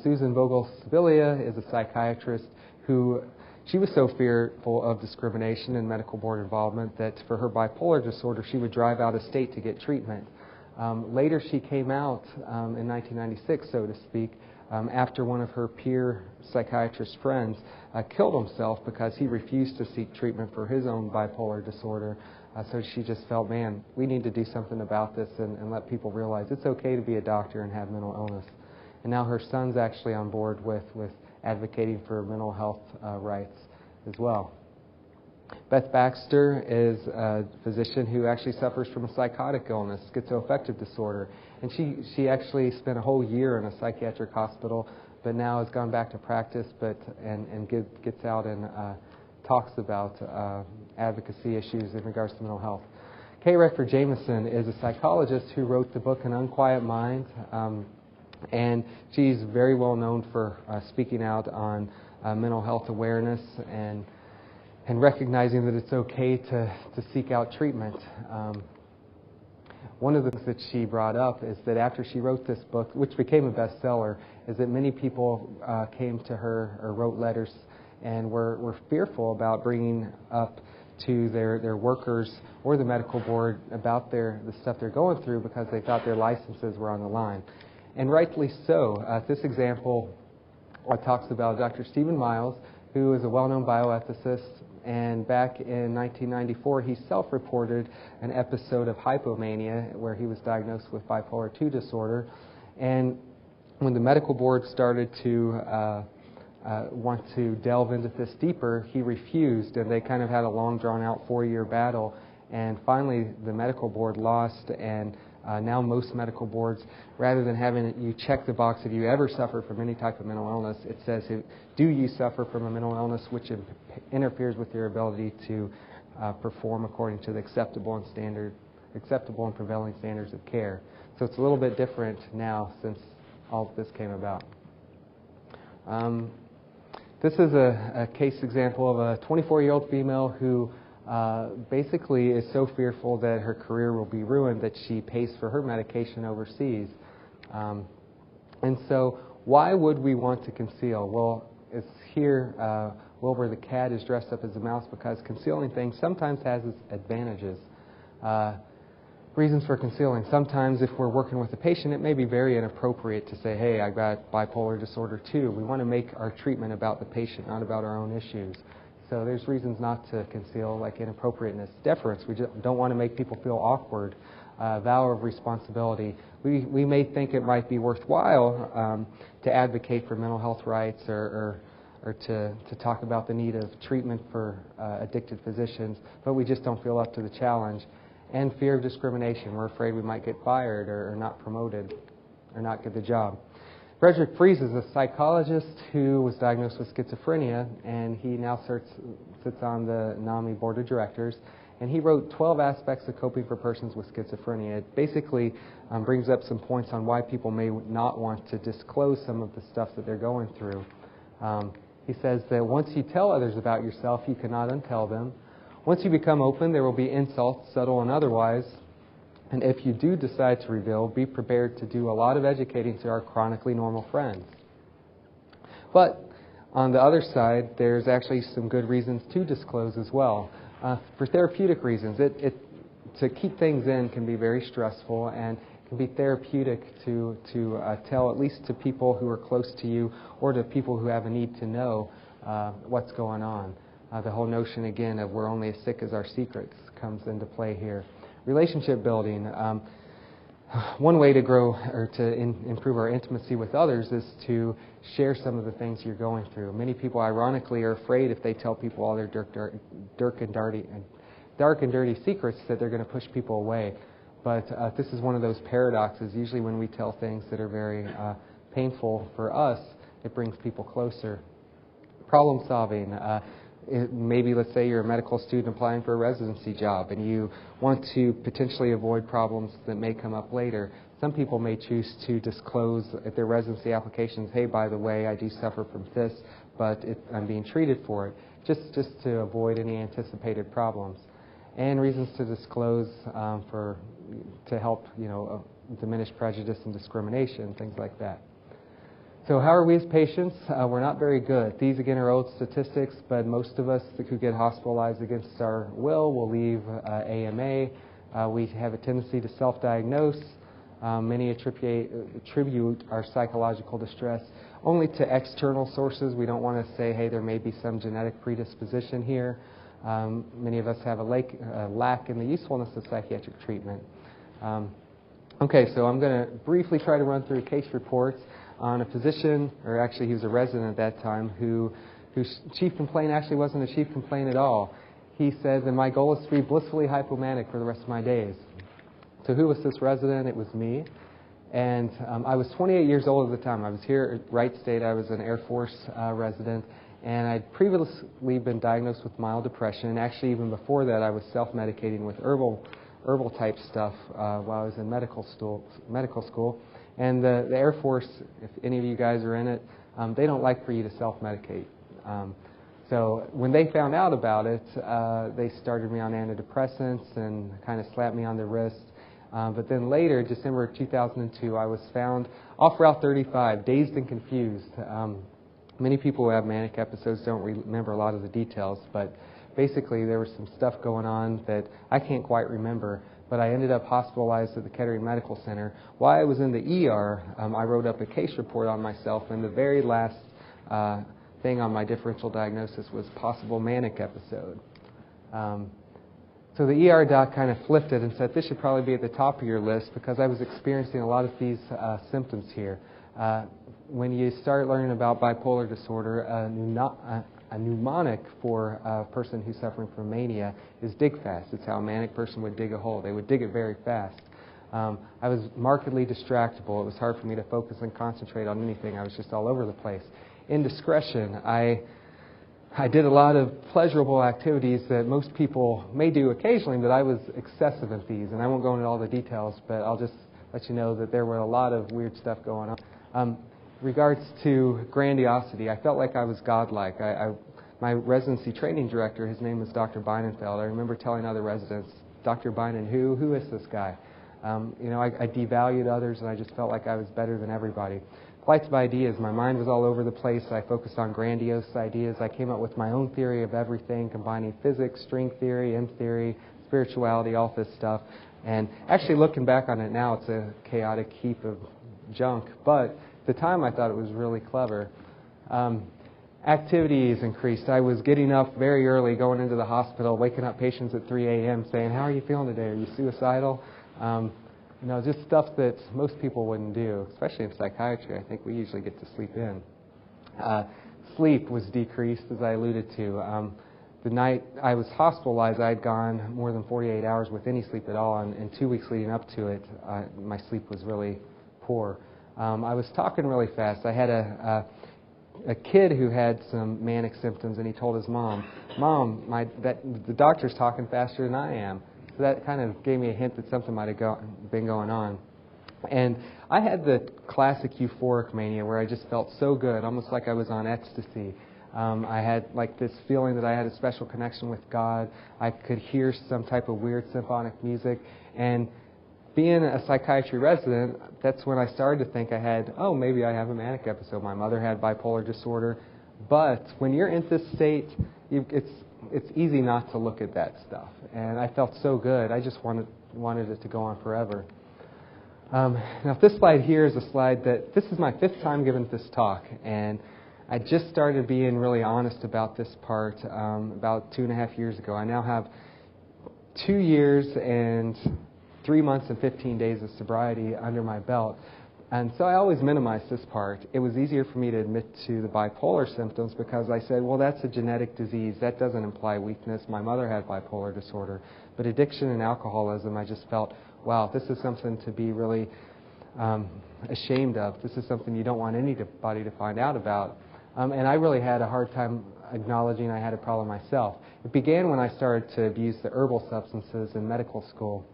Susan Vogel-Sibilia is a psychiatrist who, she was so fearful of discrimination and medical board involvement that for her bipolar disorder, she would drive out of state to get treatment. Later, she came out in 1996, so to speak, after one of her peer psychiatrist friends killed himself because he refused to seek treatment for his own bipolar disorder. So she just felt, man, we need to do something about this and let people realize it's okay to be a doctor and have mental illness. And now her son's actually on board with advocating for mental health rights as well. Beth Baxter is a physician who actually suffers from a psychotic illness, schizoaffective disorder. And she actually spent a whole year in a psychiatric hospital, but now has gone back to practice and gets out and talks about advocacy issues in regards to mental health. Kay Redford Jameson is a psychologist who wrote the book An Unquiet Mind, and she's very well known for speaking out on mental health awareness and recognizing that it's okay to seek out treatment. One of the things that she brought up is that after she wrote this book, which became a bestseller, is that many people came to her or wrote letters and were fearful about bringing up to their workers or the medical board about the stuff they're going through because they thought their licenses were on the line. And rightly so. This example talks about Dr. Stephen Miles, who is a well-known bioethicist, and back in 1994 he self-reported an episode of hypomania where he was diagnosed with bipolar II disorder. And when the medical board started to want to delve into this deeper, he refused, and they kind of had a long drawn-out 4-year battle. And finally the medical board lost, and now most medical boards, rather than having you check the box if you ever suffer from any type of mental illness, it says, do you suffer from a mental illness which interferes with your ability to perform according to the acceptable and prevailing standards of care. So it's a little bit different now since all of this came about. This is a case example of a 24-year-old female who basically is so fearful that her career will be ruined that she pays for her medication overseas. And so why would we want to conceal? Well, it's here where the cat is dressed up as a mouse, because concealing things sometimes has its advantages. Reasons for concealing. Sometimes if we're working with a patient, it may be very inappropriate to say, hey, I've got bipolar disorder too. We want to make our treatment about the patient, not about our own issues. So there's reasons not to conceal, like inappropriateness. Deference, we just don't want to make people feel awkward. Vow of responsibility. We may think it might be worthwhile to advocate for mental health rights or to talk about the need of treatment for addicted physicians, but we just don't feel up to the challenge. And fear of discrimination. We're afraid we might get fired or not promoted or not get the job. Frederick Fries is a psychologist who was diagnosed with schizophrenia, and he now sits on the NAMI board of directors. And he wrote 12 aspects of coping for persons with schizophrenia. It basically brings up some points on why people may not want to disclose some of the stuff that they're going through. He says that once you tell others about yourself, you cannot untell them. Once you become open, there will be insults, subtle and otherwise. And if you do decide to reveal, be prepared to do a lot of educating to our chronically normal friends. But on the other side, there's actually some good reasons to disclose as well. For therapeutic reasons, to keep things in can be very stressful, and can be therapeutic to tell, at least to people who are close to you or to people who have a need to know what's going on. The whole notion, again, of we're only as sick as our secrets comes into play here. Relationship building. One way to grow or to improve our intimacy with others is to share some of the things you're going through. Many people, ironically, are afraid if they tell people all their dark and dirty secrets that they're going to push people away. But this is one of those paradoxes. Usually when we tell things that are very painful for us, it brings people closer. Problem solving. Maybe, let's say, you're a medical student applying for a residency job and you want to potentially avoid problems that may come up later. Some people may choose to disclose at their residency applications, hey, by the way, I do suffer from this, but I'm being treated for it, just to avoid any anticipated problems. And reasons to disclose to help diminish prejudice and discrimination, things like that. So how are we as patients? We're not very good. These, again, are old statistics, but most of us who get hospitalized against our will leave AMA. We have a tendency to self-diagnose. Many attribute our psychological distress only to external sources. We don't want to say, hey, there may be some genetic predisposition here. Many of us have a lack in the usefulness of psychiatric treatment. Okay, so I'm going to briefly try to run through case reports on a physician, or actually he was a resident at that time, whose chief complaint actually wasn't a chief complaint at all. He said that my goal is to be blissfully hypomanic for the rest of my days. So who was this resident? It was me. And I was 28 years old at the time. I was here at Wright State. I was an Air Force resident. And I'd previously been diagnosed with mild depression. And actually, even before that, I was self-medicating with herbal type stuff while I was in medical school. And the Air Force, if any of you guys are in it, they don't like for you to self-medicate. So when they found out about it, they started me on antidepressants and kind of slapped me on the wrist. But then later, December 2002, I was found off Route 35, dazed and confused. Many people who have manic episodes don't remember a lot of the details, but basically there was some stuff going on that I can't quite remember. But I ended up hospitalized at the Kettering Medical Center. While I was in the ER, I wrote up a case report on myself, and the very last thing on my differential diagnosis was possible manic episode. So the ER doc kind of flipped it and said, this should probably be at the top of your list because I was experiencing a lot of these symptoms here. When you start learning about bipolar disorder, a mnemonic for a person who's suffering from mania is dig fast. It's how a manic person would dig a hole. They would dig it very fast. I was markedly distractible. It was hard for me to focus and concentrate on anything. I was just all over the place. Indiscretion. I did a lot of pleasurable activities that most people may do occasionally, but I was excessive at these. And I won't go into all the details, but I'll just let you know that there were a lot of weird stuff going on. Regards to grandiosity, I felt like I was godlike. My residency training director, his name was Dr. Beinenfeld. I remember telling other residents, Dr. Beinen, who is this guy? I devalued others, and I just felt like I was better than everybody. Flights of ideas. My mind was all over the place. I focused on grandiose ideas. I came up with my own theory of everything, combining physics, string theory, M theory, spirituality, all this stuff. And actually, looking back on it now, it's a chaotic heap of junk. But at the time, I thought it was really clever. Activities increased. I was getting up very early, going into the hospital, waking up patients at 3 a.m., saying, how are you feeling today? Are you suicidal? Just stuff that most people wouldn't do, especially in psychiatry. I think we usually get to sleep in. Sleep was decreased, as I alluded to. The night I was hospitalized, I had gone more than 48 hours with any sleep at all, and 2 weeks leading up to it, my sleep was really poor. I was talking really fast. I had a kid who had some manic symptoms, and he told his mom, the doctor's talking faster than I am. So that kind of gave me a hint that something might have been going on. And I had the classic euphoric mania where I just felt so good, almost like I was on ecstasy. I had like this feeling that I had a special connection with God. I could hear some type of weird symphonic music. And being a psychiatry resident, that's when I started to think maybe I have a manic episode. My mother had bipolar disorder. But when you're in this state, it's easy not to look at that stuff. And I felt so good. I just wanted it to go on forever. Now, this slide here is a slide this is my 5th time giving this talk. And I just started being really honest about this part about 2.5 years ago. I now have 2 years and 3 months and 15 days of sobriety under my belt. And so I always minimized this part. It was easier for me to admit to the bipolar symptoms because I said, well, that's a genetic disease. That doesn't imply weakness. My mother had bipolar disorder. But addiction and alcoholism, I just felt, wow, this is something to be really ashamed of. This is something you don't want anybody to find out about. And I really had a hard time acknowledging I had a problem myself. It began when I started to abuse the herbal substances in medical school.